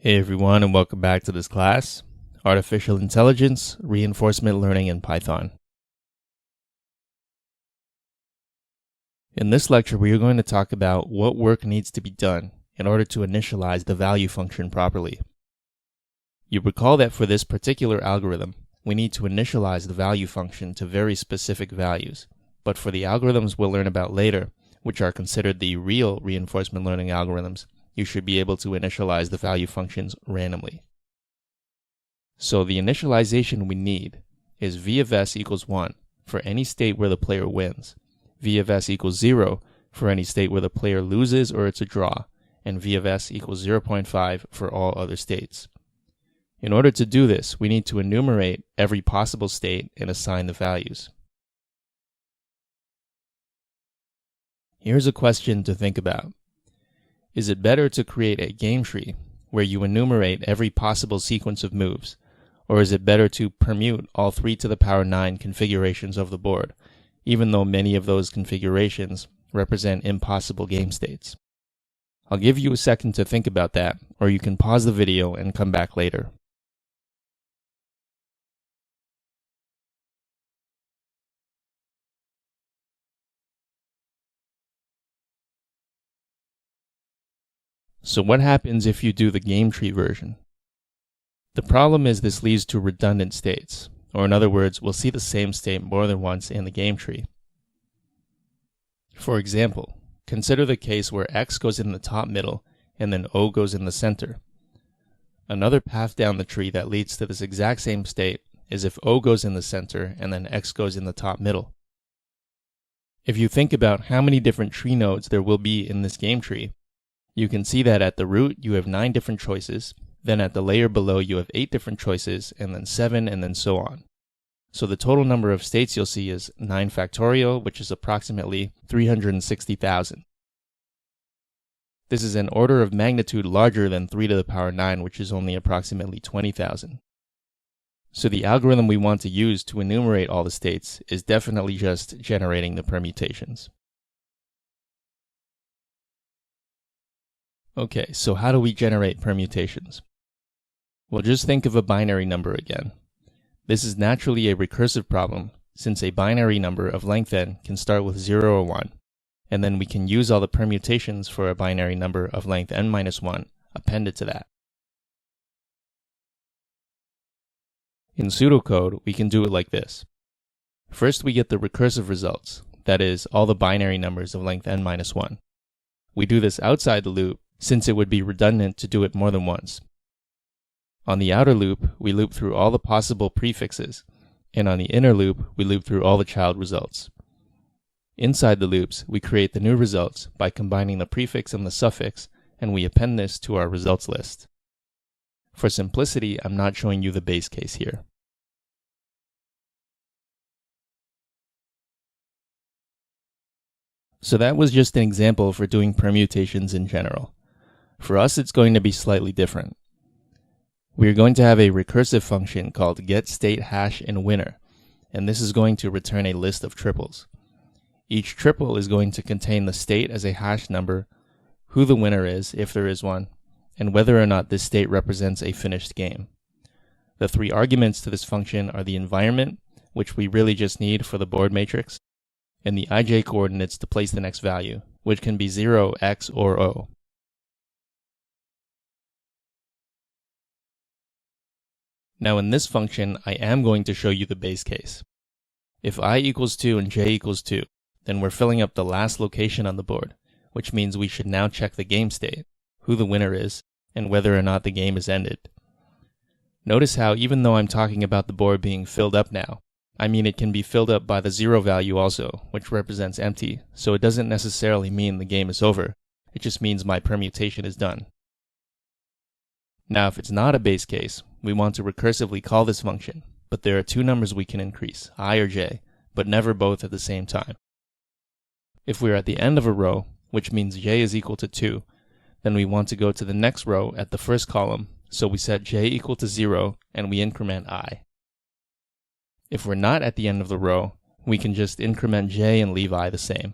Hey everyone, and welcome back to this class, Artificial Intelligence, Reinforcement Learning in Python. In this lecture, we are going to talk about what work needs to be done in order to initialize the value function properly. You recall that for this particular algorithm, we need to initialize the value function to very specific values, but for the algorithms we'll learn about later, which are considered the real reinforcement learning algorithms, you should be able to initialize the value functions randomly. So the initialization we need is v of s equals 1 for any state where the player wins, v of s equals 0 for any state where the player loses or it's a draw, and v of s equals 0.5 for all other states. In order to do this, we need to enumerate every possible state and assign the values. Here's a question to think about. Is it better to create a game tree where you enumerate every possible sequence of moves, or is it better to permute all 3 to the power 9 configurations of the board, even though many of those configurations represent impossible game states? I'll give you a second to think about that, or you can pause the video and come back later. So what happens if you do the game tree version? The problem is this leads to redundant states, or in other words, we'll see the same state more than once in the game tree. For example, consider the case where x goes in the top middle and then O goes in the center. Another path down the tree that leads to this exact same state is if O goes in the center and then x goes in the top middle. If you think about how many different tree nodes there will be in this game tree, you can see that at the root you have 9 different choices, then at the layer below you have 8 different choices, and then 7, and then so on. So the total number of states you'll see is 9 factorial, which is approximately 360,000. This is an order of magnitude larger than 3 to the power 9, which is only approximately 20,000. So the algorithm we want to use to enumerate all the states is definitely just generating the permutations. Okay, so how do we generate permutations? Well, just think of a binary number again. This is naturally a recursive problem, since a binary number of length n can start with 0 or 1, and then we can use all the permutations for a binary number of length n minus 1 appended to that. In pseudocode, we can do it like this. First, we get the recursive results, that is, all the binary numbers of length n minus 1. We do this outside the loop, since it would be redundant to do it more than once. On the outer loop, we loop through all the possible prefixes, and on the inner loop, we loop through all the child results. Inside the loops, we create the new results by combining the prefix and the suffix, and we append this to our results list. For simplicity, I'm not showing you the base case here. So that was just an example for doing permutations in general. For us, it's going to be slightly different. We are going to have a recursive function called getStateHashInWinner, and this is going to return a list of triples. Each triple is going to contain the state as a hash number, who the winner is, if there is one, and whether or not this state represents a finished game. The 3 arguments to this function are the environment, which we really just need for the board matrix, and the ij coordinates to place the next value, which can be 0, x, or o. Now in this function, I am going to show you the base case. If I equals 2 and j equals 2, then we're filling up the last location on the board, which means we should now check the game state, who the winner is, and whether or not the game is ended. Notice how even though I'm talking about the board being filled up now, I mean it can be filled up by the 0 value also, which represents empty, so it doesn't necessarily mean the game is over, it just means my permutation is done. Now if it's not a base case, we want to recursively call this function, but there are 2 numbers we can increase, I or j, but never both at the same time. If we're at the end of a row, which means j is equal to 2, then we want to go to the next row at the first column, so we set j equal to 0 and we increment I. If we're not at the end of the row, we can just increment j and leave I the same.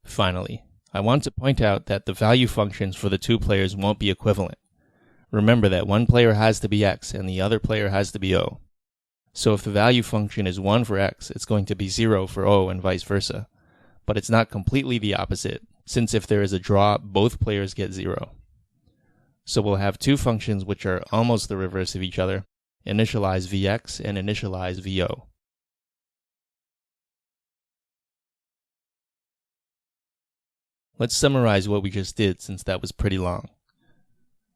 Finally, I want to point out that the value functions for the two players won't be equivalent. Remember that one player has to be x and the other player has to be O. So if the value function is 1 for x, it's going to be 0 for O and vice versa. But it's not completely the opposite, since if there is a draw, both players get 0. So we'll have two functions which are almost the reverse of each other, initialize Vx and initialize Vo. Let's summarize what we just did since that was pretty long.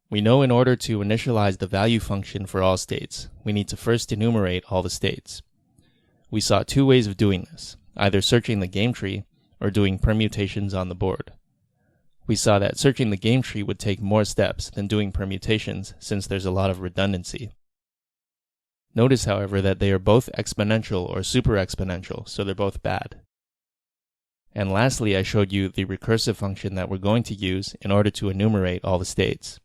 We know in order to initialize the value function for all states, we need to first enumerate all the states. We saw two ways of doing this, either searching the game tree or doing permutations on the board. We saw that searching the game tree would take more steps than doing permutations since there's a lot of redundancy. Notice, however, that they are both exponential or super exponential, so they're both bad. And lastly, I showed you the recursive function that we're going to use in order to enumerate all the states.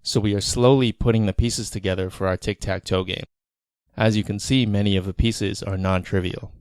So we are slowly putting the pieces together for our tic-tac-toe game. As you can see, many of the pieces are non-trivial.